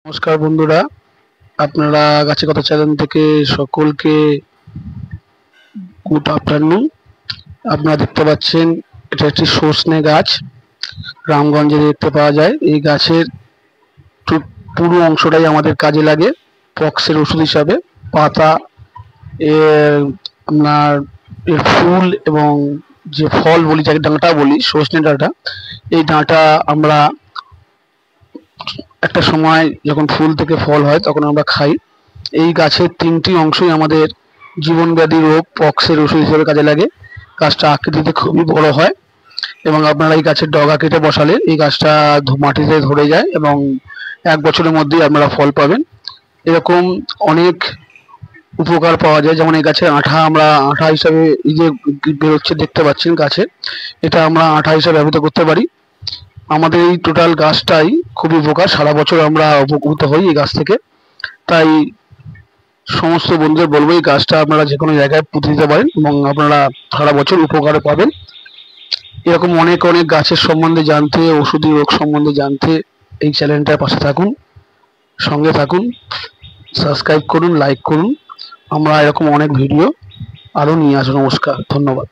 নমস্কার বন্ধুরা, আপনারা গাছে কথা চ্যানেল থেকে সকলকে গুড আফটারনুন। আপনারা দেখতে পাচ্ছেন এটা একটি সজনে গাছ, গ্রামগঞ্জে দেখতে পাওয়া যায়। এই গাছের পুরো অংশটাই আমাদের কাজে লাগে পক্সের ওষুধ হিসাবে। পাতা, এর আপনার এর ফুল এবং যে ফল বলি, যাকে ডাঁটা বলি, সজনে ডাঁটা, এই ডাঁটা আমরা একটা সময় যখন ফুল থেকে ফল হয় তখন আমরা খাই। এই গাছের তিনটি অংশই আমাদের জীবনব্যাধি রোগ পক্সের ওষুধ হিসেবে কাজে লাগে। গাছটা আকৃতিতে খুবই বড় হয় এবং আপনারা এই গাছের ডগা কেটে বসালে এই গাছটা মাটিতে ধরে যায় এবং 1 বছরের মধ্যেই আপনারা ফল পাবেন। এরকম অনেক উপকার পাওয়া যায়। যেমন এই গাছের আঠা, আমরা আঠা হিসাবে, এই যে বেরোচ্ছে দেখতে পাচ্ছেন গাছে, এটা আমরা আঠা হিসাবে ব্যবহৃত করতে পারি। আমাদের এই টোটাল গাছটাই খুবই উপকার, সারা বছর আমরা উপকৃত হই এই গাছ থেকে। তাই সমস্ত বন্ধুদের বলবো এই গাছটা আপনারা যে কোনো জায়গায় পুঁতে দিতে পারেন এবং আপনারা সারা বছর উপকার পাবেন। এরকম অনেক অনেক গাছের সম্বন্ধে জানতে, ওষুধি রোগ সম্বন্ধে জানতে এই চ্যানেলটার পাশে থাকুন, সঙ্গে থাকুন, সাবস্ক্রাইব করুন, লাইক করুন। আমরা এরকম অনেক ভিডিও আরও নিয়ে আসবো। নমস্কার, ধন্যবাদ।